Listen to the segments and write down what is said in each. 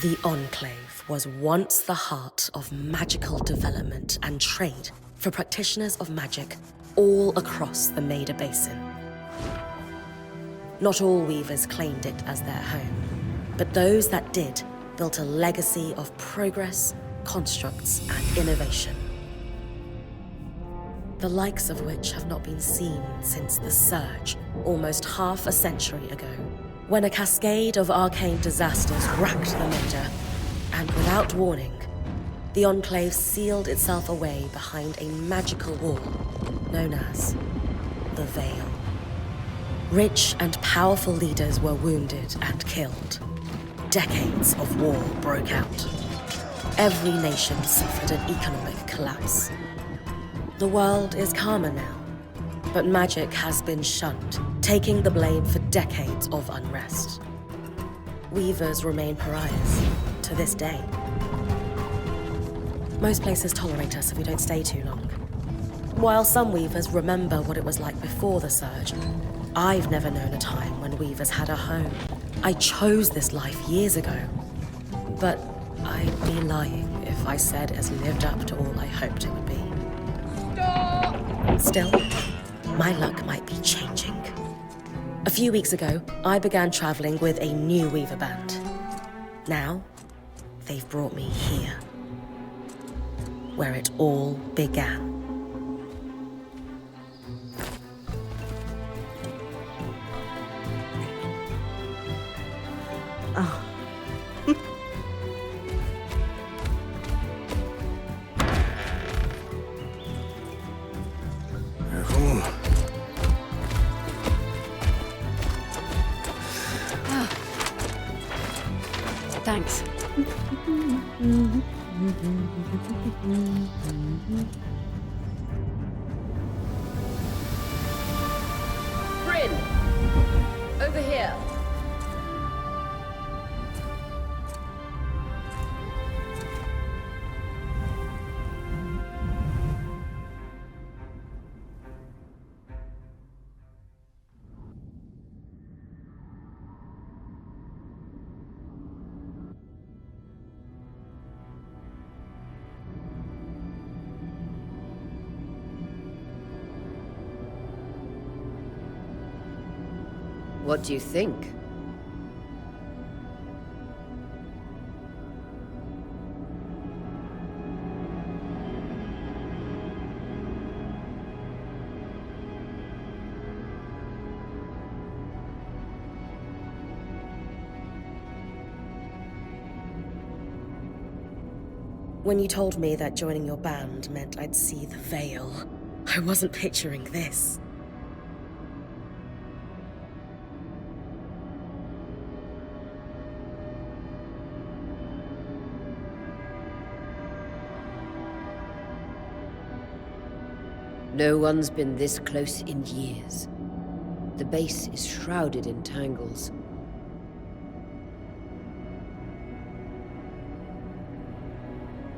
The Enclave was once the heart of magical development and trade for practitioners of magic all across the Maida Basin. Not all weavers claimed it as their home, but those that did built a legacy of progress, constructs, and innovation. The likes of which have not been seen since the Surge, almost half a century ago, when a cascade of arcane disasters racked the Maida, and without warning, the Enclave sealed itself away behind a magical wall known as the Veil. Rich and powerful leaders were wounded and killed. Decades of war broke out. Every nation suffered an economic collapse. The world is calmer now, but magic has been shunned, taking the blame for decades of unrest. Weavers remain pariahs to this day. Most places tolerate us if we don't stay too long. While some weavers remember what it was like before the Surge, I've never known a time when weavers had a home. I chose this life years ago, but I'd be lying if I said it's lived up to all I hoped it would be. Still, my luck might be changing. A few weeks ago, I began traveling with a new weaver band. Now, they've brought me here, where it all began. Oh. Thanks. Bryn! Over here. What do you think? When you told me that joining your band meant I'd see the Veil, I wasn't picturing this. No one's been this close in years. The base is shrouded in tangles.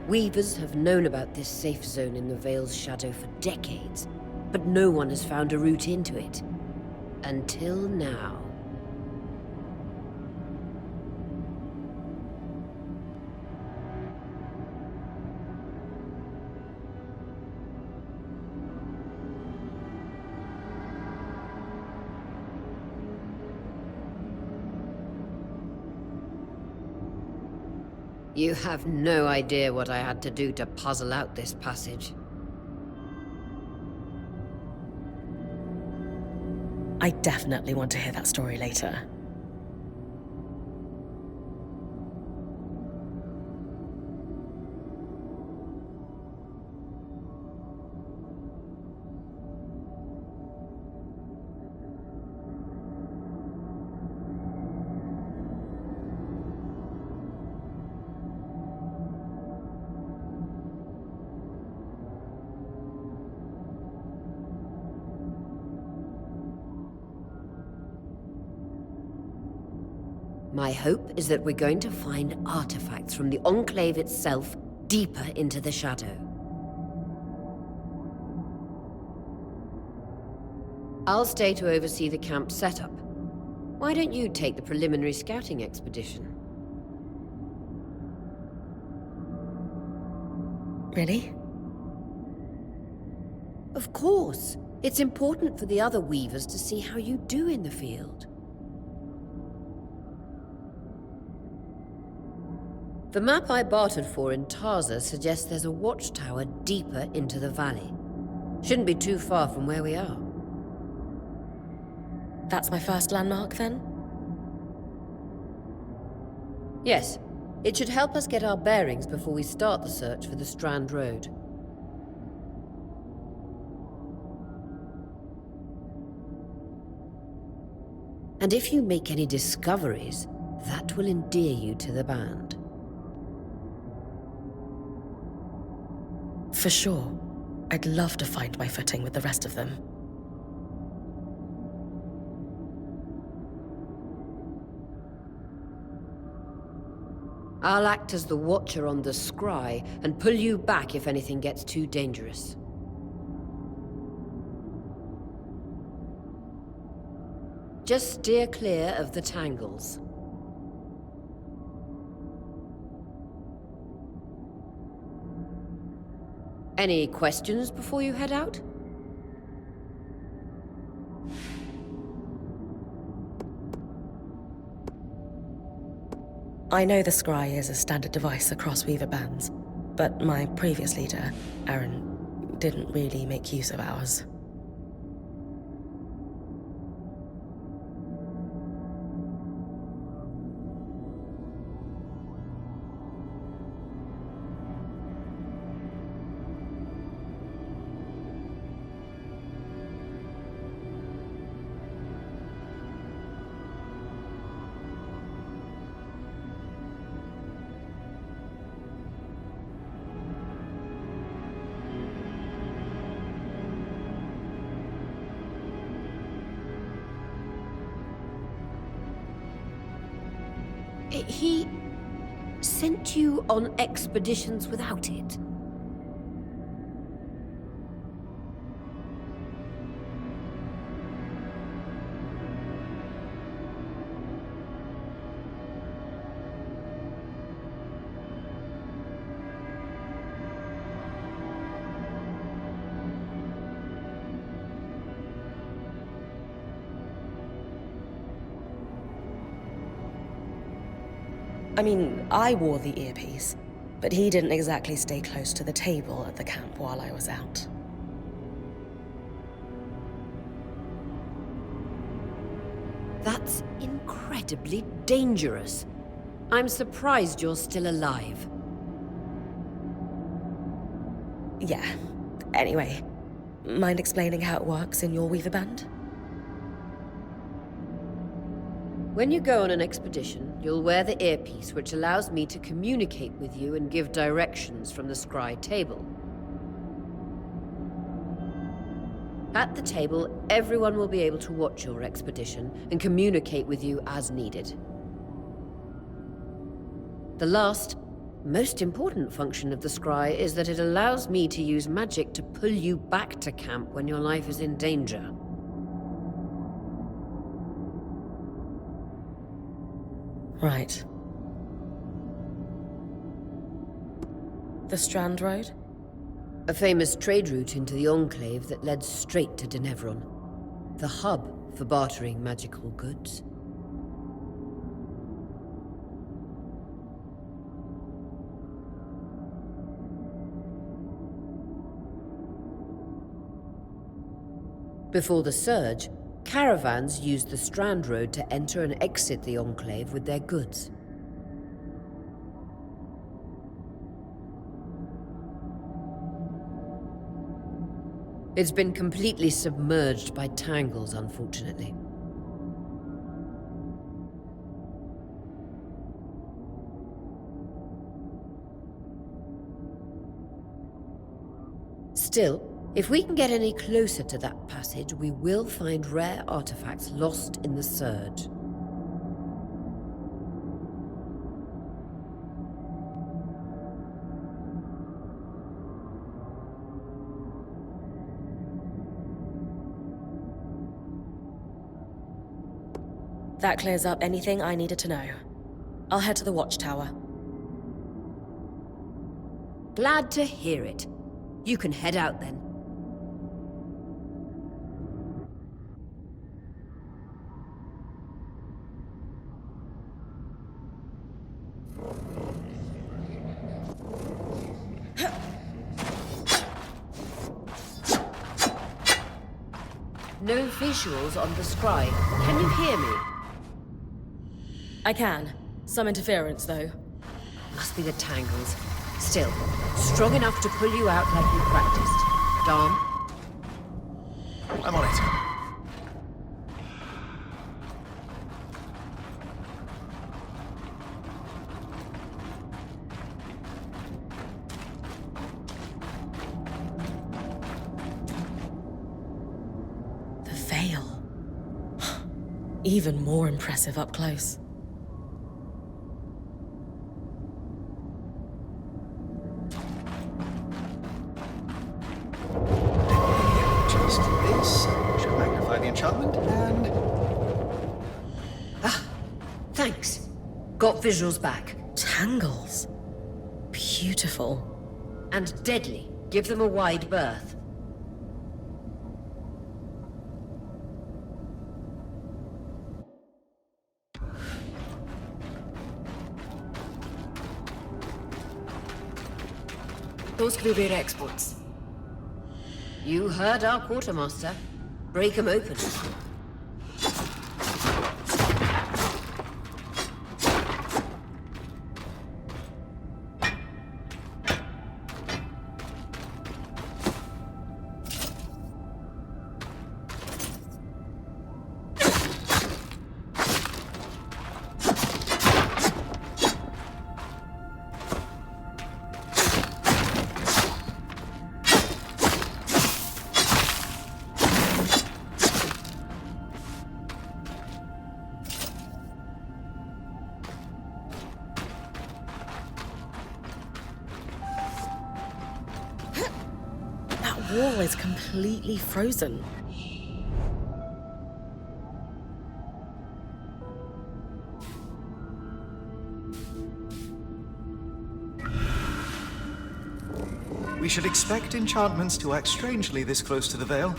Weavers have known about this safe zone in the Veil's shadow for decades, but no one has found a route into it. Until now. You have no idea what I had to do to puzzle out this passage. I definitely want to hear that story later. My hope is that we're going to find artifacts from the Enclave itself deeper into the shadow. I'll stay to oversee the camp setup. Why don't you take the preliminary scouting expedition? Really? Of course. It's important for the other weavers to see how you do in the field. The map I bartered for in Tarza suggests there's a watchtower deeper into the valley. Shouldn't be too far from where we are. That's my first landmark, then? Yes. It should help us get our bearings before we start the search for the Strand Road. And if you make any discoveries, that will endear you to the band. For sure. I'd love to find my footing with the rest of them. I'll act as the watcher on the scry and pull you back if anything gets too dangerous. Just steer clear of the tangles. Any questions before you head out? I know the scry is a standard device across Weaver bands, but my previous leader, Aaron, didn't really make use of ours. He sent you on expeditions without it? I mean, I wore the earpiece, but he didn't exactly stay close to the table at the camp while I was out. That's incredibly dangerous. I'm surprised you're still alive. Yeah. Anyway, mind explaining how it works in your Weaver band? When you go on an expedition, you'll wear the earpiece, which allows me to communicate with you and give directions from the scry table. At the table, everyone will be able to watch your expedition and communicate with you as needed. The last, most important function of the scry is that it allows me to use magic to pull you back to camp when your life is in danger. Right. The Strand Road? A famous trade route into the Enclave that led straight to Denevron. The hub for bartering magical goods. Before the Surge, caravans used the Strand Road to enter and exit the Enclave with their goods. It's been completely submerged by tangles, unfortunately. Still, if we can get any closer to that passage, we will find rare artifacts lost in the Surge. That clears up anything I needed to know. I'll head to the watchtower. Glad to hear it. You can head out then. No visuals on the scribe. Can you hear me? I can. Some interference, though. Must be the tangles. Still, strong enough to pull you out like you practiced. Dom? I'm on it. The veil. Even more impressive up close. Just this should magnify the enchantment, and Thanks. Got visuals back. Tangles. Beautiful. And deadly. Give them a wide berth. Those could be rare exports. You heard our quartermaster. Break 'em open. That wall is completely frozen. we should expect enchantments to act strangely this close to the veil.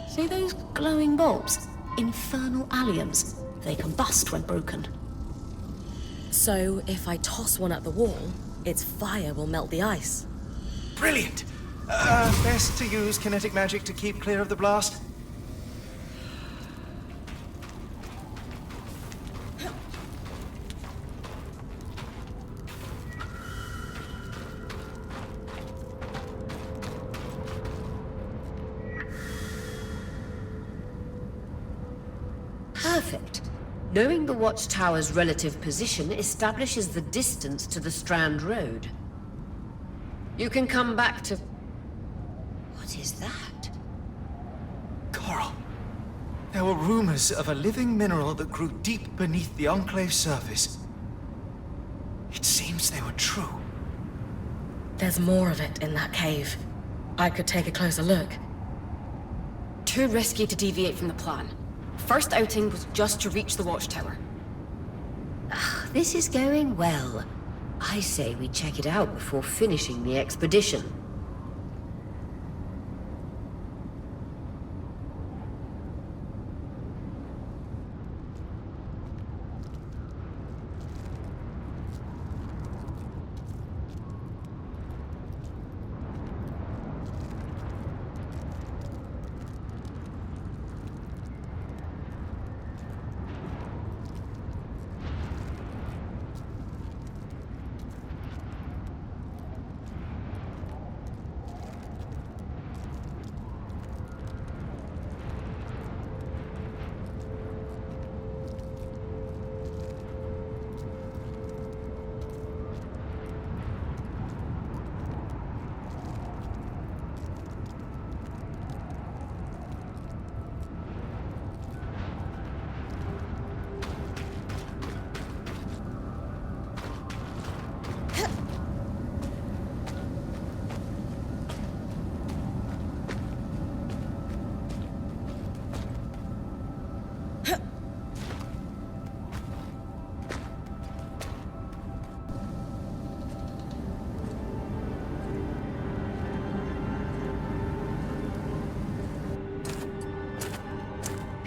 See those glowing bulbs? Infernal alliums. They combust when broken. So, if I toss one at the wall, its fire will melt the ice. Brilliant! Best to use kinetic magic to keep clear of the blast. Perfect. Knowing the watchtower's relative position establishes the distance to the Strand Road. You can come back to... What is that? Coral. There were rumors of a living mineral that grew deep beneath the Enclave's surface. It seems they were true. There's more of it in that cave. I could take a closer look. Too risky to deviate from the plan. First outing was just to reach the watchtower. This is going well. I say we check it out before finishing the expedition.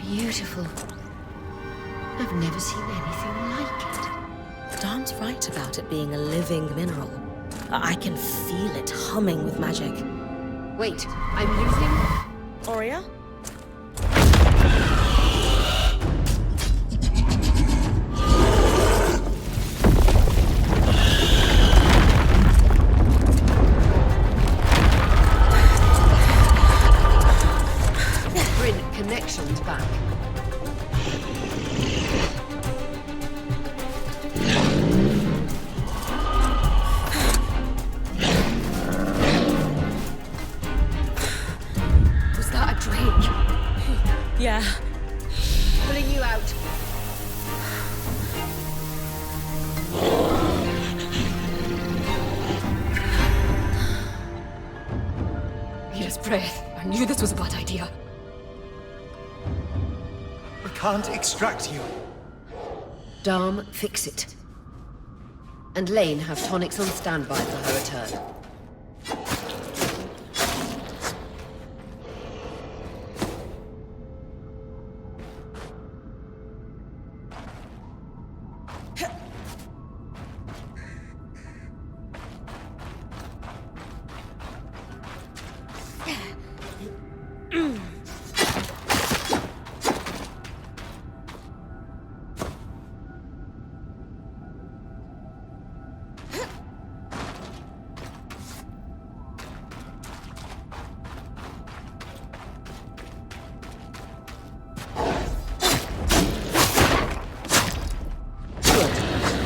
beautiful. I've never seen anything like it. Darn's right about it being a living mineral. I can feel it humming with magic. Wait, I'm losing... Aurea? Bryn, connections back. Was that a drake? Yeah. Pulling you out. His breath. I knew this was a bad idea. We can't extract you. Darm, fix it. And Lane, have tonics on standby for her return.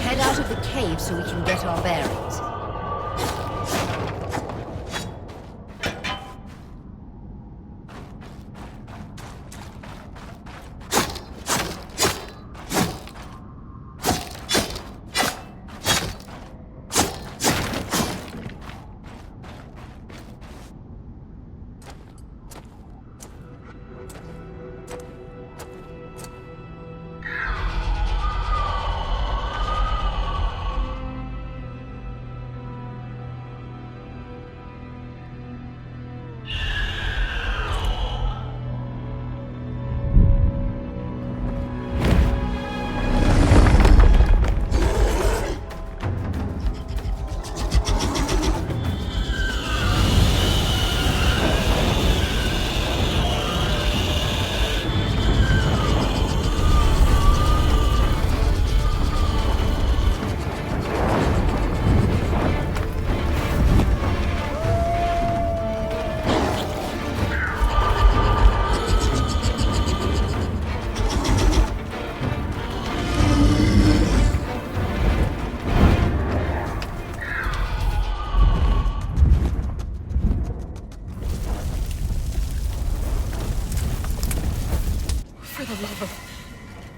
Head out of the cave so we can get our bearings.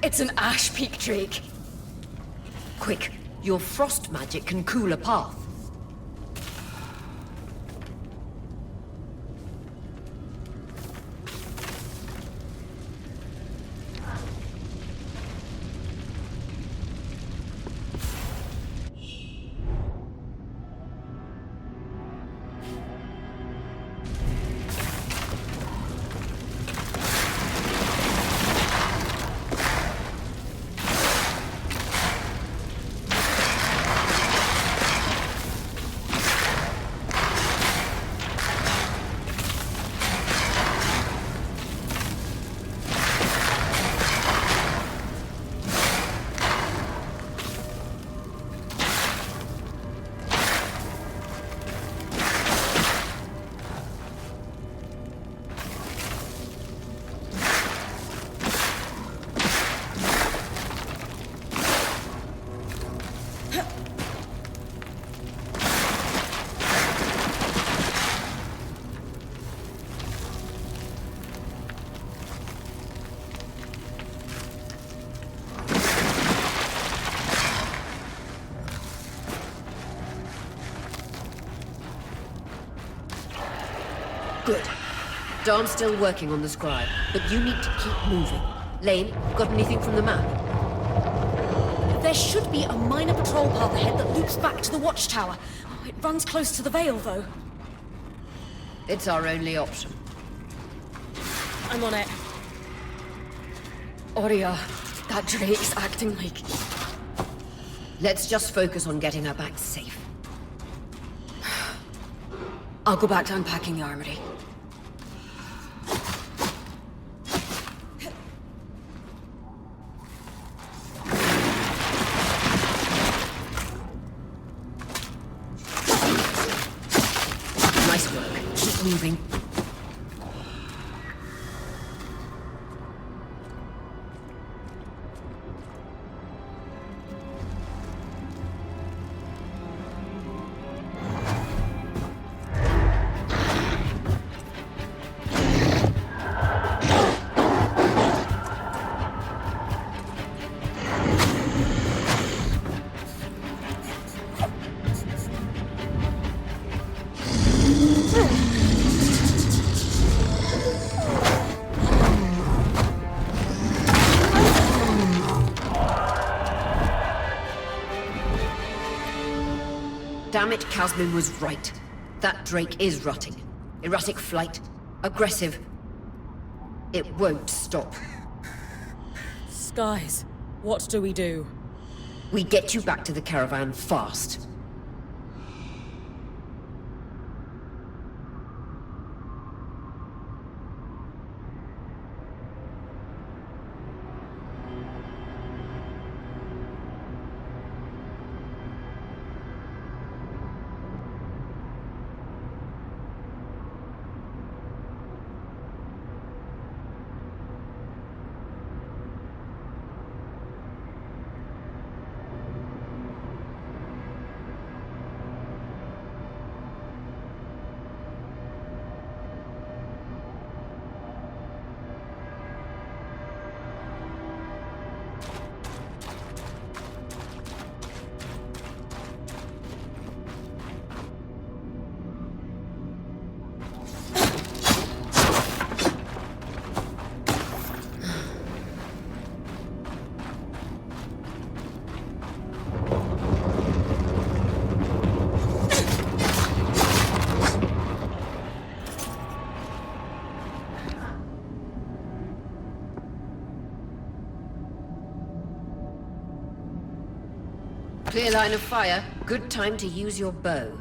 It's an ash peak drake. Quick, your frost magic can cool a path. Good. Darn's still working on the scribe, but you need to keep moving. Lane, got anything from the map? There should be a minor patrol path ahead that loops back to the watchtower. Oh, it runs close to the Vale, though. It's our only option. I'm on it. Oria, that Drake's acting like... Let's just focus on getting her back safe. I'll go back to unpacking the armory. Nice work. Keep moving. Damn it, Casbin was right. That Drake is rotting. Erratic flight. Aggressive. It won't stop. Skies, what do we do? We get you back to the caravan fast. Clear line of fire. Good time to use your bow.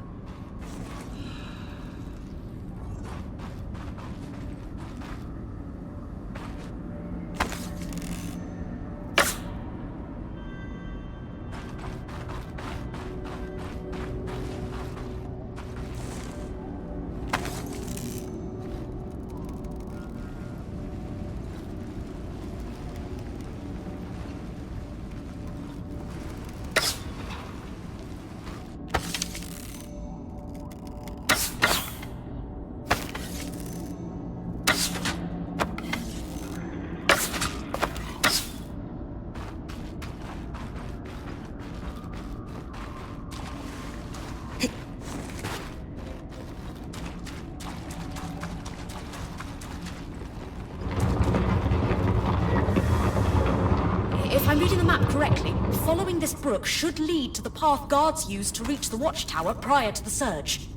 If I'm reading the map correctly, following this brook should lead to the path guards used to reach the watchtower prior to the surge.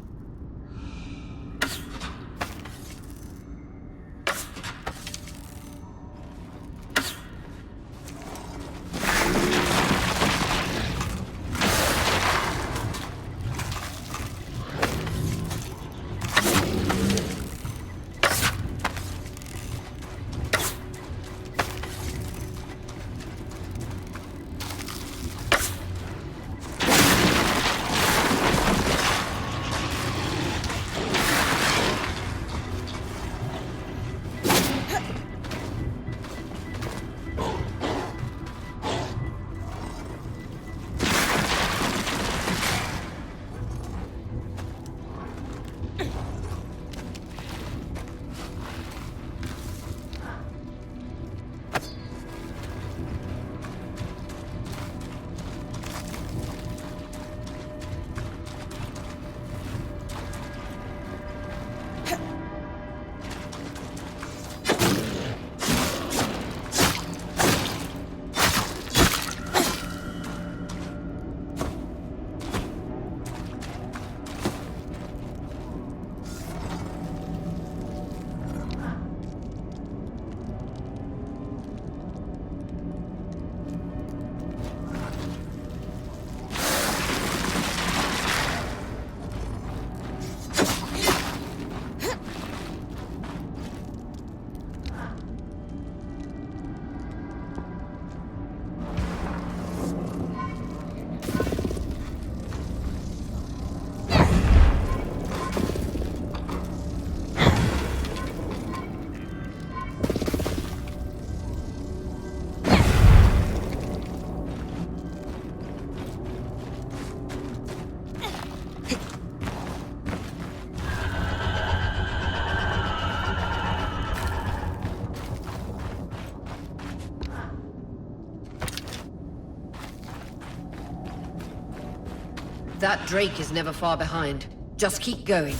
That Drake is never far behind. Just keep going.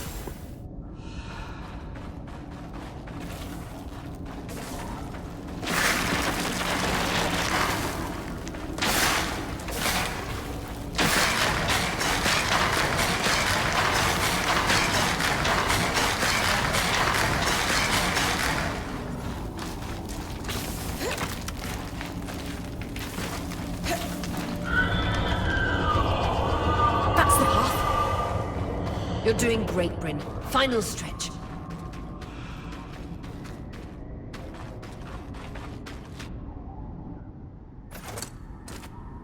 That's the path. You're doing great, Bryn. Final stretch.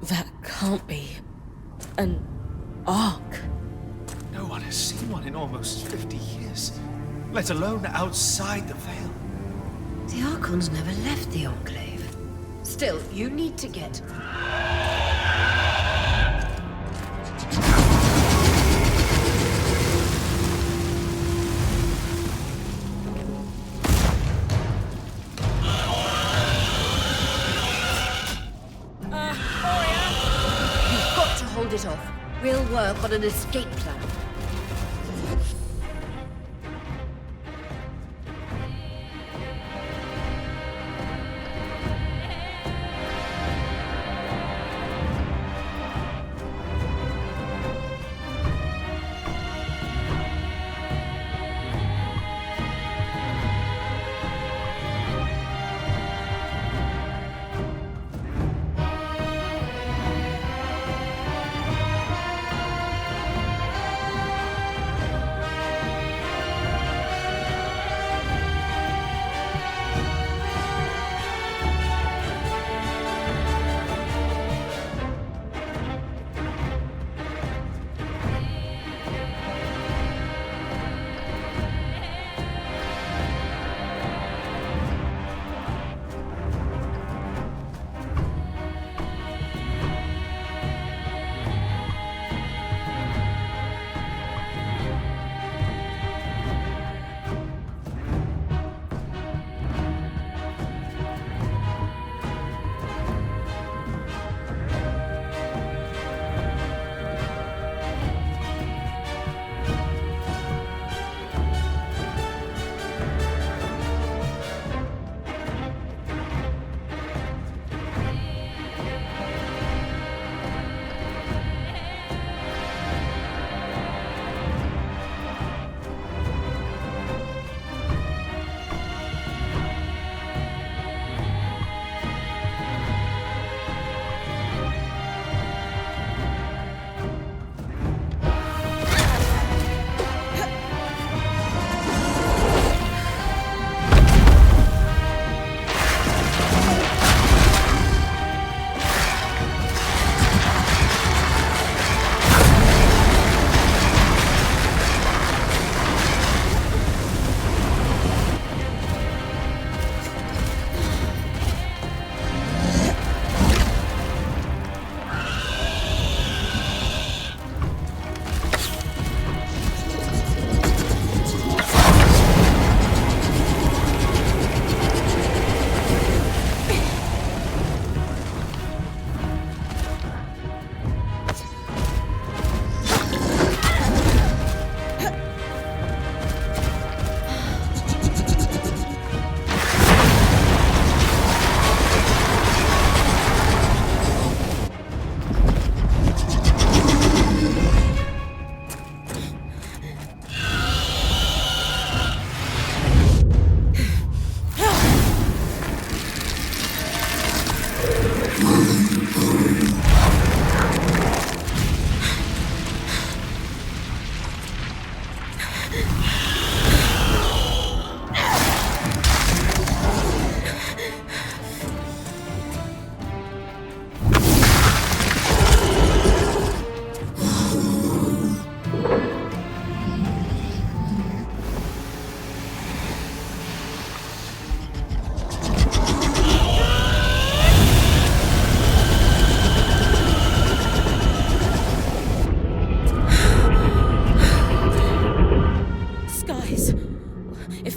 That can't be an ark. No one has seen one in almost 50 years, let alone outside the Veil. The Archons never left the Enclave. Still, you need to get... You've got to hold it off. We'll work on an escape plan.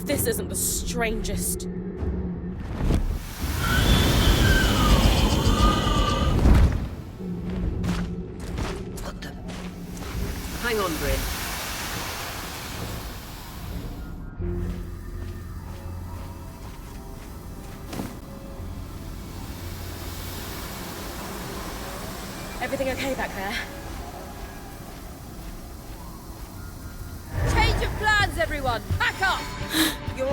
This isn't the strangest. What the... Hang on, Bryn. Everything okay back there? Change of plans, everyone! Pack up! You're...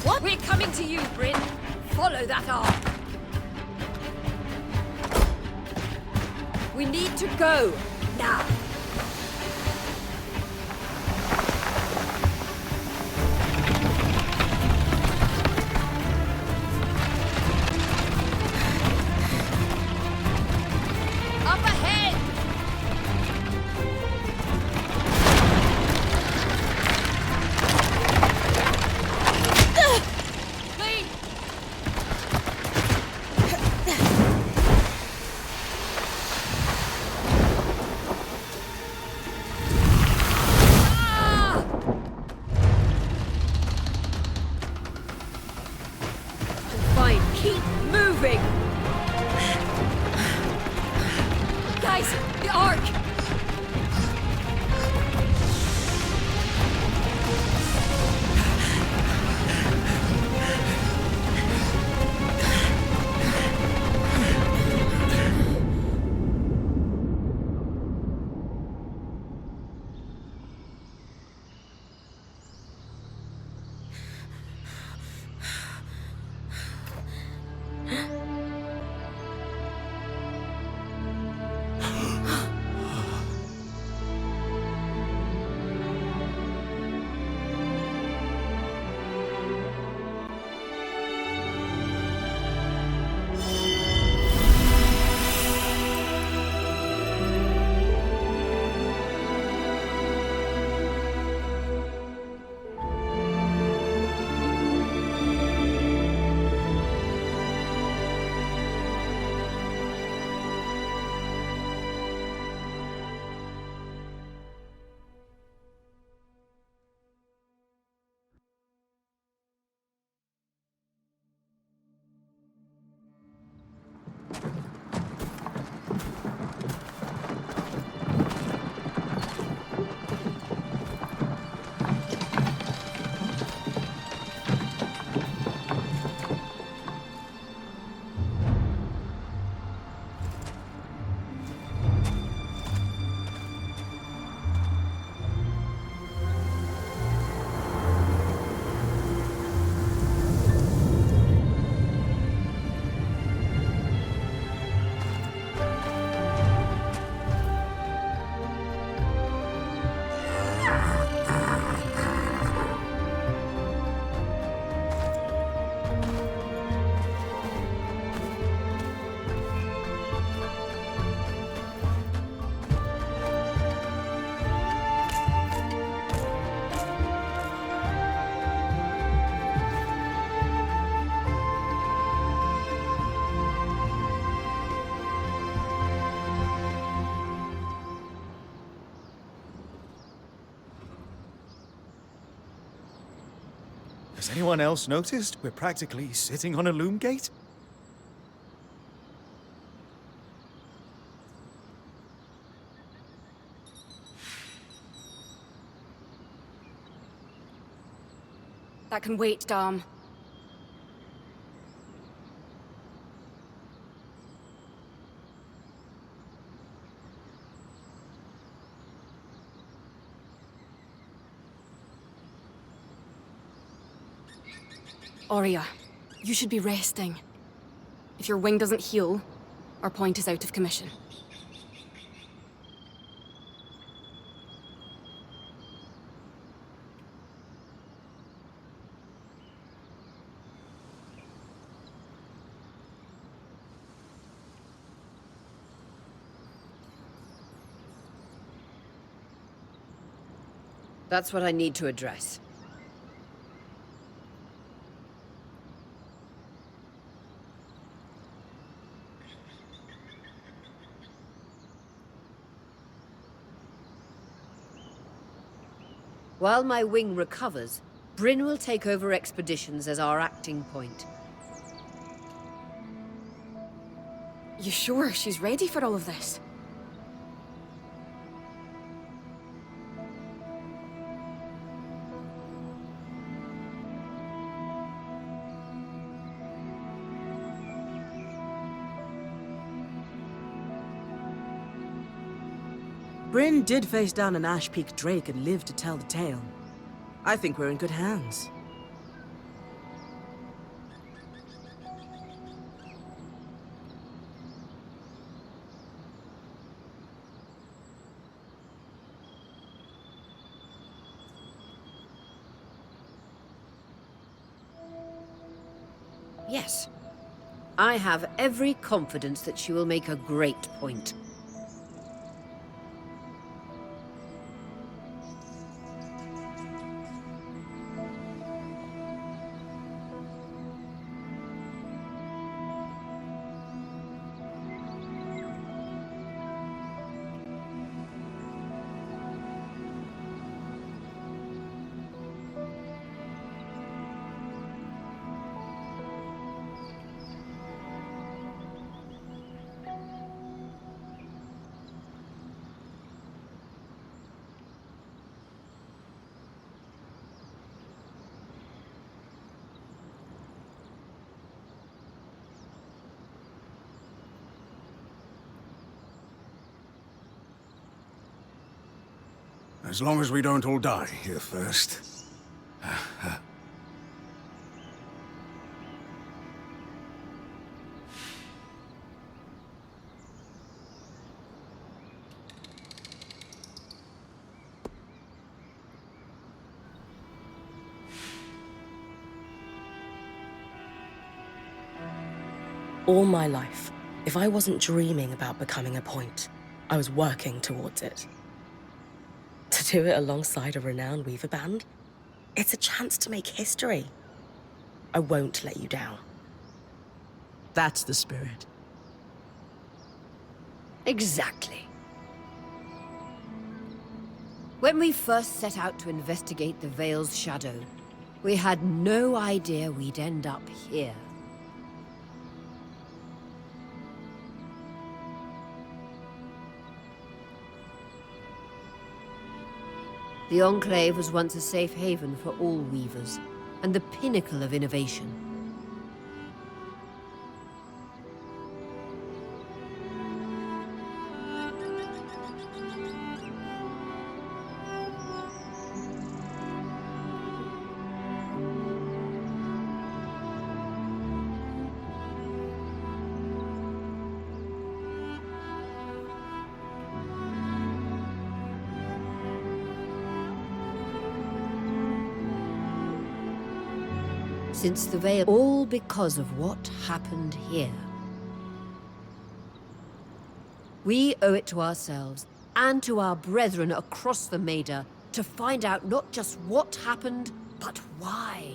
What? We're coming to you, Bryn. Follow that arc. We need to go. Now. Up ahead! Lead! Ah! Fine, keep moving! Guys, the arc! Has anyone else noticed we're practically sitting on a loom gate? That can wait, Dom. Aurea, you should be resting. If your wing doesn't heal, our point is out of commission. That's what I need to address. While my wing recovers, Bryn will take over expeditions as our acting point. You sure she's ready for all of this? Bryn did face down an Ash Peak Drake and lived to tell the tale. I think we're in good hands. Yes. I have every confidence that she will make a great point. As long as we don't all die here first. All my life, if I wasn't dreaming about becoming a point, I was working towards it. To do it alongside a renowned Weaver band, it's a chance to make history. I won't let you down. That's the spirit. Exactly. When we first set out to investigate the Veil's shadow, we had no idea we'd end up here. The Enclave was once a safe haven for all Weavers, and the pinnacle of innovation. Since the Veil, all because of what happened here. We owe it to ourselves and to our brethren across the Maida to find out not just what happened, but why.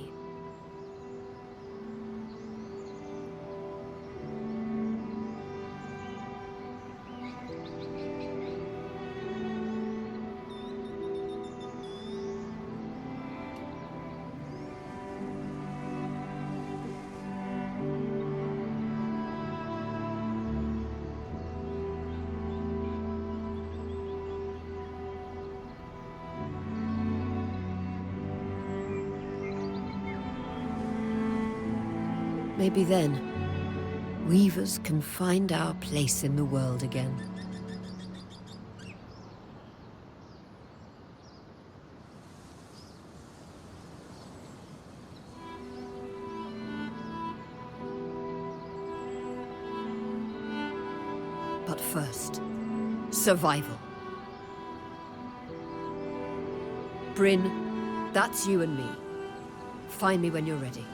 Maybe then, Weavers can find our place in the world again. But first, survival. Bryn, that's you and me. Find me when you're ready.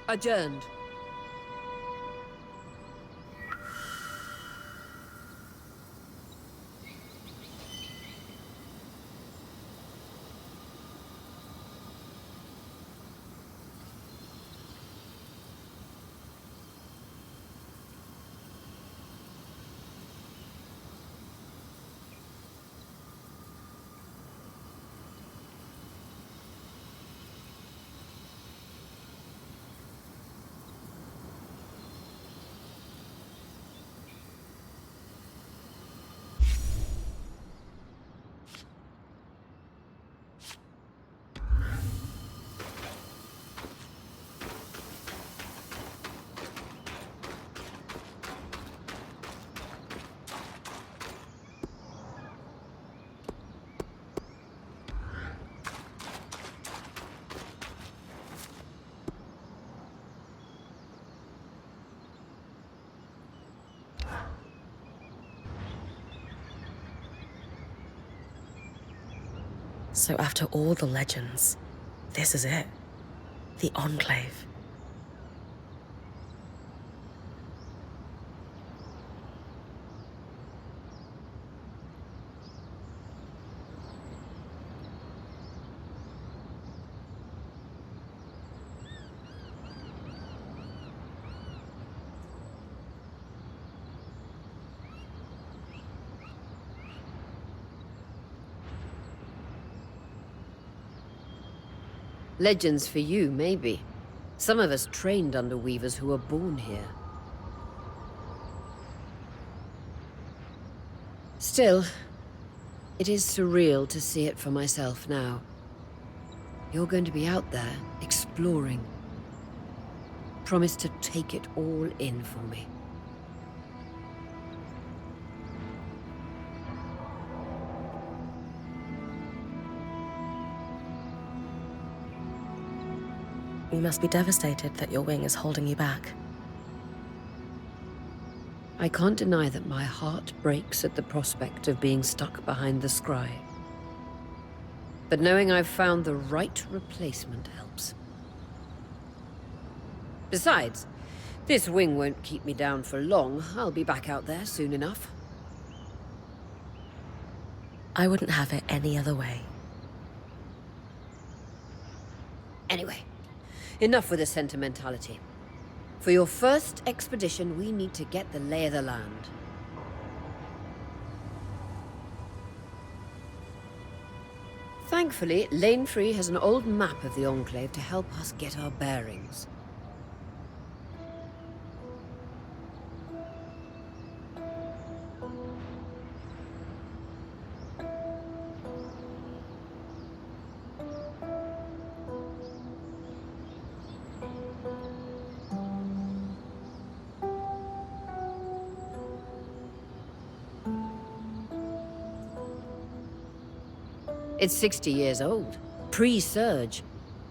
Adjourned. So after all the legends, this is it. The Enclave. Legends for you, maybe. Some of us trained under weavers who were born here. Still, it is surreal to see it for myself now. You're going to be out there, exploring. Promise to take it all in for me. You must be devastated that your wing is holding you back. I can't deny that my heart breaks at the prospect of being stuck behind the scry. But knowing I've found the right replacement helps. Besides, this wing won't keep me down for long. I'll be back out there soon enough. I wouldn't have it any other way. Anyway, enough with the sentimentality. For your first expedition, we need to get the lay of the land. Thankfully, Lane Free has an old map of the Enclave to help us get our bearings. It's 60 years old. Pre-Surge.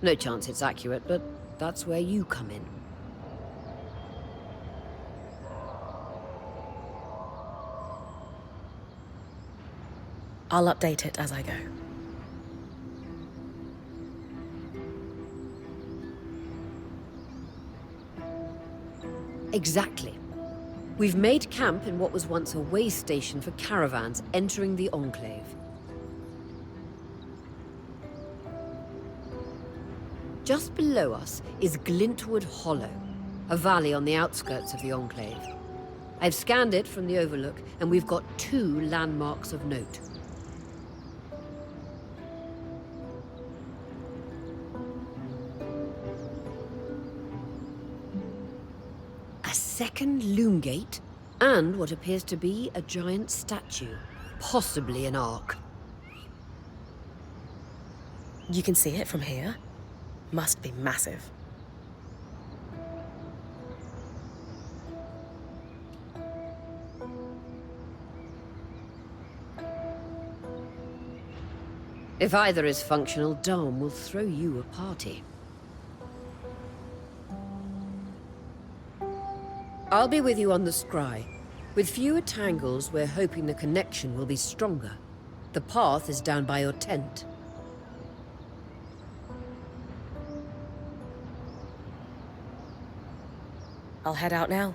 No chance it's accurate, but that's where you come in. I'll update it as I go. Exactly. We've made camp in what was once a way station for caravans entering the Enclave. Just below us is Glintwood Hollow, a valley on the outskirts of the Enclave. I've scanned it from the Overlook, and we've got 2 landmarks of note. A second loom gate, and what appears to be a giant statue, possibly an ark. You can see it from here? Must be massive. If either is functional, Dom will throw you a party. I'll be with you on the scry. With fewer tangles, we're hoping the connection will be stronger. The path is down by your tent. I'll head out now.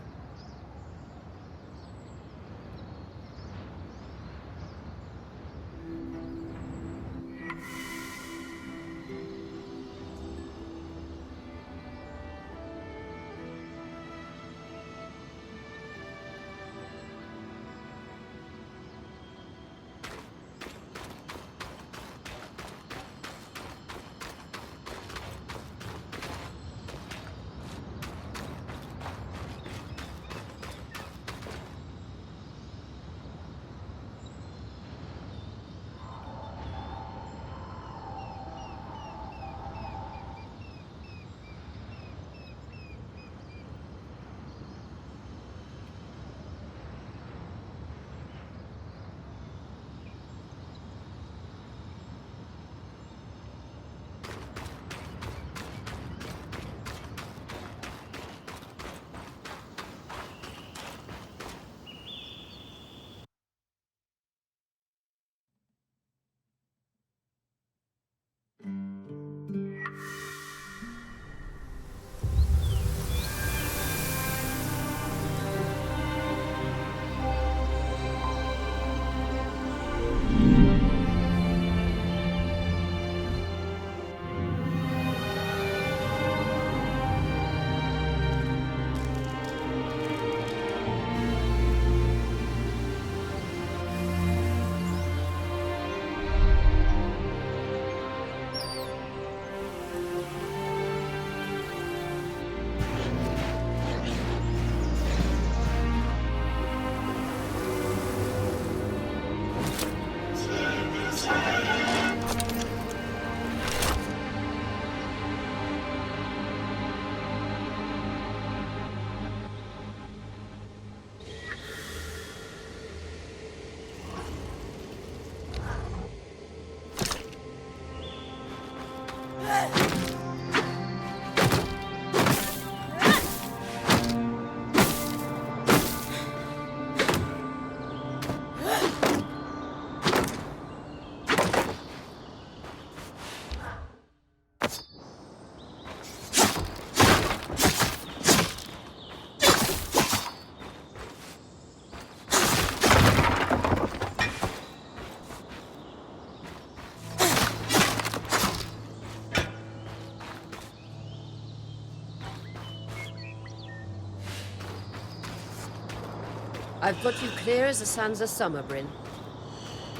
I've got you clear as the sands of summer, Bryn.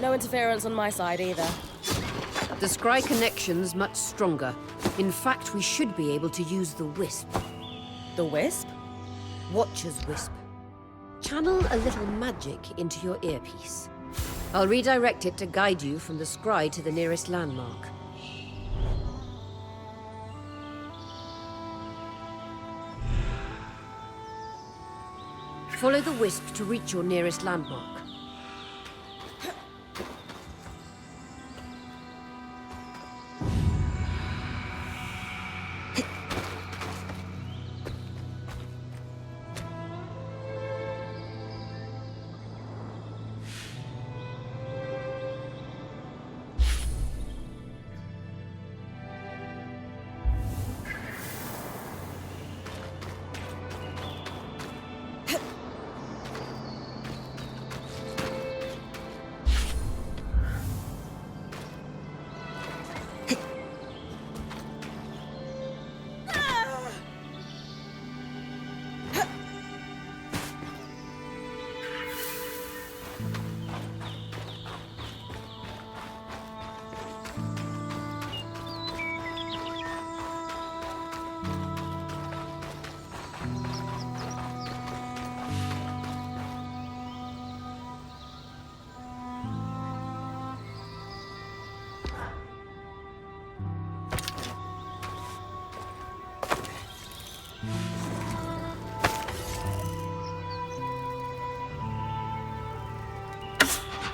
No interference on my side either. The scry connection's much stronger. In fact, we should be able to use the Wisp. The Wisp? Watcher's Wisp. Channel a little magic into your earpiece. I'll redirect it to guide you from the scry to the nearest landmark. Follow the Wisp to reach your nearest landmark.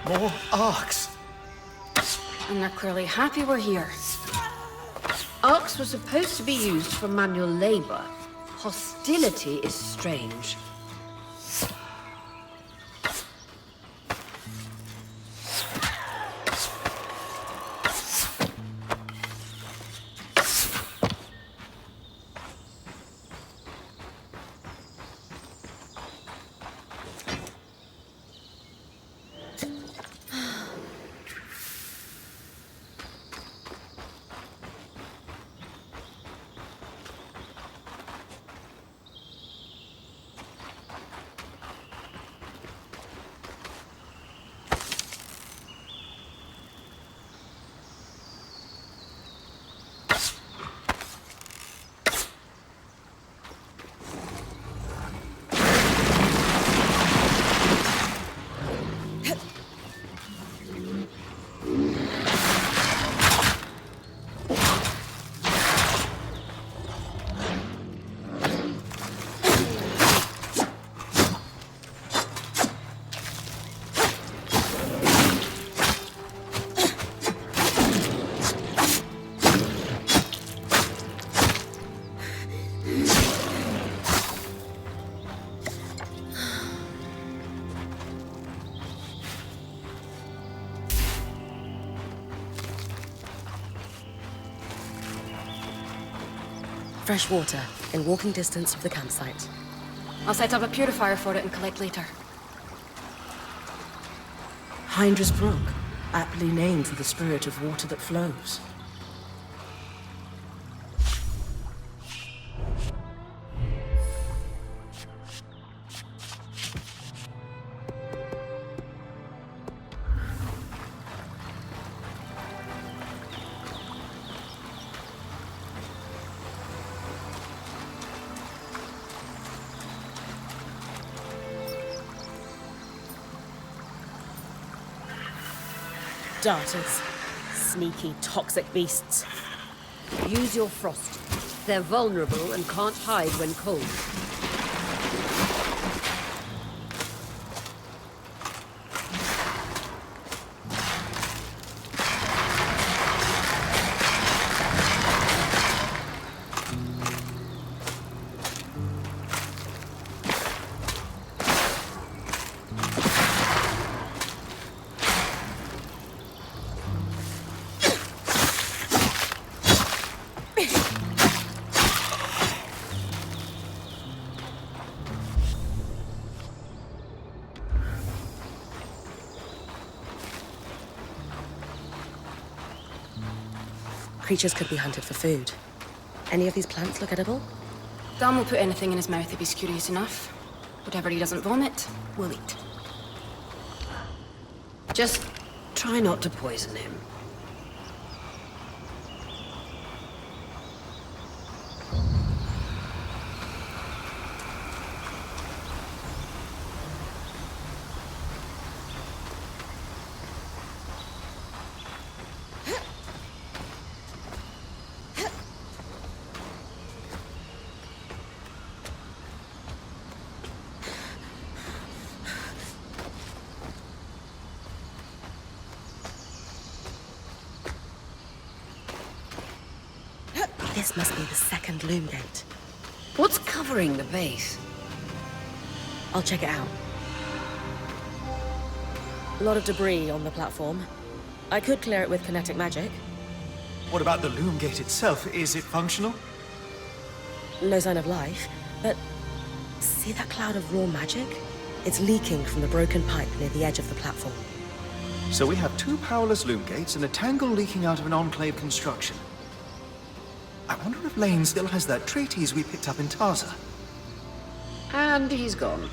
More arcs. And they're clearly happy we're here. Arcs were supposed to be used for manual labor. Hostility is strange. Fresh water, in walking distance of the campsite. I'll set up a purifier for it and collect later. Hindrus Brook, aptly named for the spirit of water that flows. Darters. Sneaky, toxic beasts. Use your frost. They're vulnerable and can't hide when cold. Creatures could be hunted for food. Any of these plants look edible? Dan will put anything in his mouth if he's curious enough. Whatever he doesn't vomit, we'll eat. Just try not to poison him. This must be the second loom gate. What's covering the base? I'll check it out. A lot of debris on the platform. I could clear it with kinetic magic. What about the loom gate itself? Is it functional? No sign of life, but see that cloud of raw magic? It's leaking from the broken pipe near the edge of the platform. So we have two powerless loom gates and a tangle leaking out of an enclave construction. I wonder if Lane still has that treatise we picked up in Taza. And he's gone.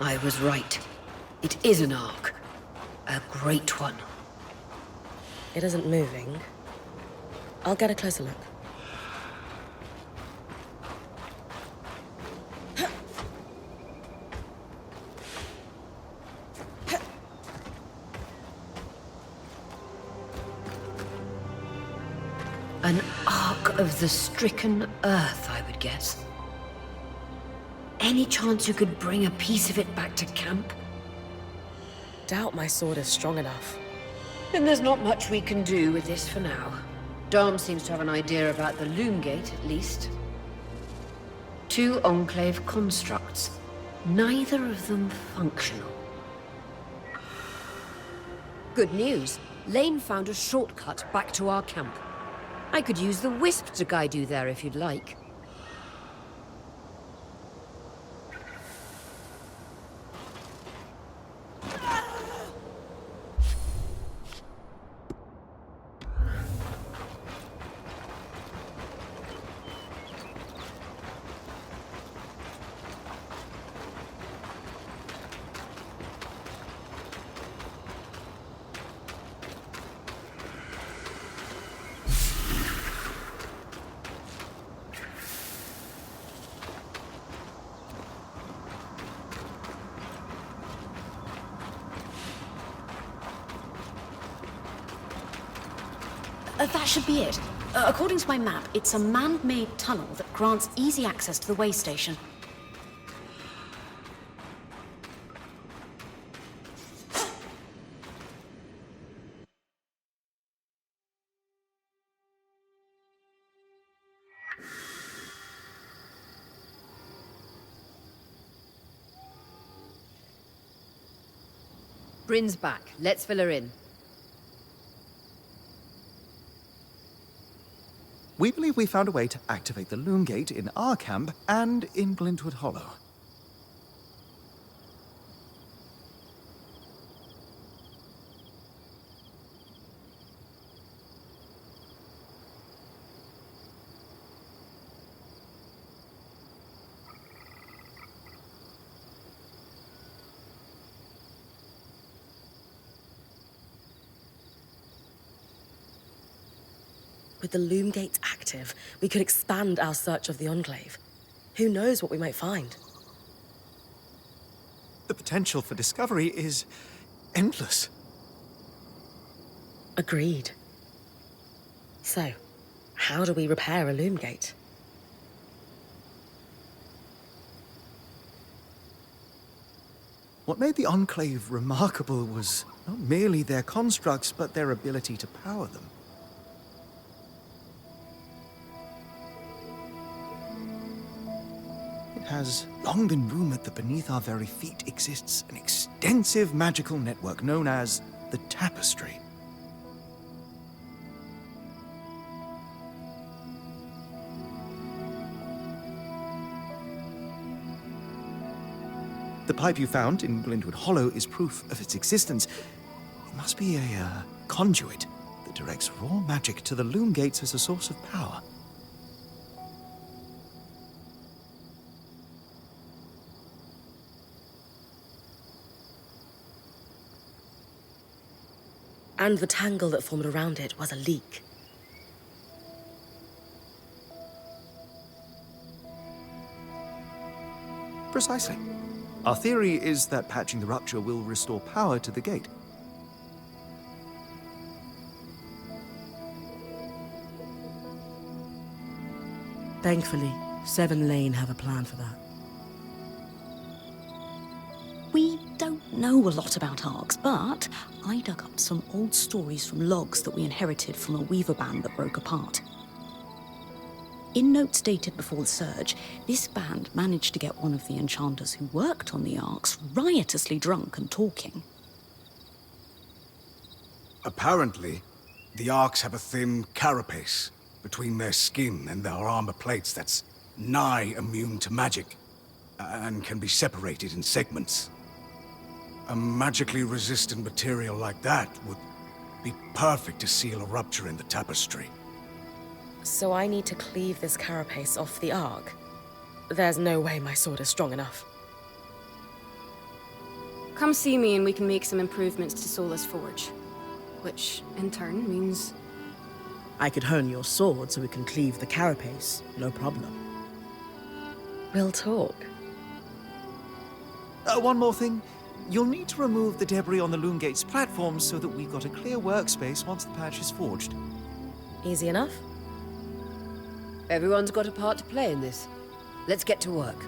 I was right. It is an ark. A great one. It isn't moving. I'll get a closer look. An ark of the stricken earth, I would guess. Any chance you could bring a piece of it back to camp? Doubt my sword is strong enough. Then there's not much we can do with this for now. Dom seems to have an idea about the loom gate, at least. Two enclave constructs, neither of them functional. Good news. Lane found a shortcut back to our camp. I could use the Wisp to guide you there if you'd like. That should be it. According to my map, it's a man-made tunnel that grants easy access to the way station. Bryn's back. Let's fill her in. We believe we found a way to activate the Loom Gate in our camp and in Glintwood Hollow. With the Loom Gate active, we could expand our search of the Enclave. Who knows what we might find? The potential for discovery is endless. Agreed. So, how do we repair a Loom Gate? What made the Enclave remarkable was not merely their constructs, but their ability to power them. It has long been rumored that beneath our very feet exists an extensive magical network known as the Tapestry. The pipe you found in Glintwood Hollow is proof of its existence. It must be a conduit that directs raw magic to the Loom Gates as a source of power. And the tangle that formed around it was a leak. Precisely. Our theory is that patching the rupture will restore power to the gate. Thankfully, Seven Lane have a plan for that. We don't know a lot about Arcs, but I dug up some old stories from logs that we inherited from a weaver band that broke apart. In notes dated before the Surge, this band managed to get one of the enchanters who worked on the Arcs riotously drunk and talking. Apparently, the Arcs have a thin carapace between their skin and their armor plates that's nigh immune to magic, and can be separated in segments. A magically resistant material like that would be perfect to seal a rupture in the tapestry. So I need to cleave this carapace off the Arc. There's no way my sword is strong enough. Come see me and we can make some improvements to Sola's forge. Which, in turn, means... I could hone your sword so we can cleave the carapace, no problem. We'll talk. One more thing. You'll need to remove the debris on the Loom Gate's platform so that we've got a clear workspace once the patch is forged. Easy enough? Everyone's got a part to play in this. Let's get to work.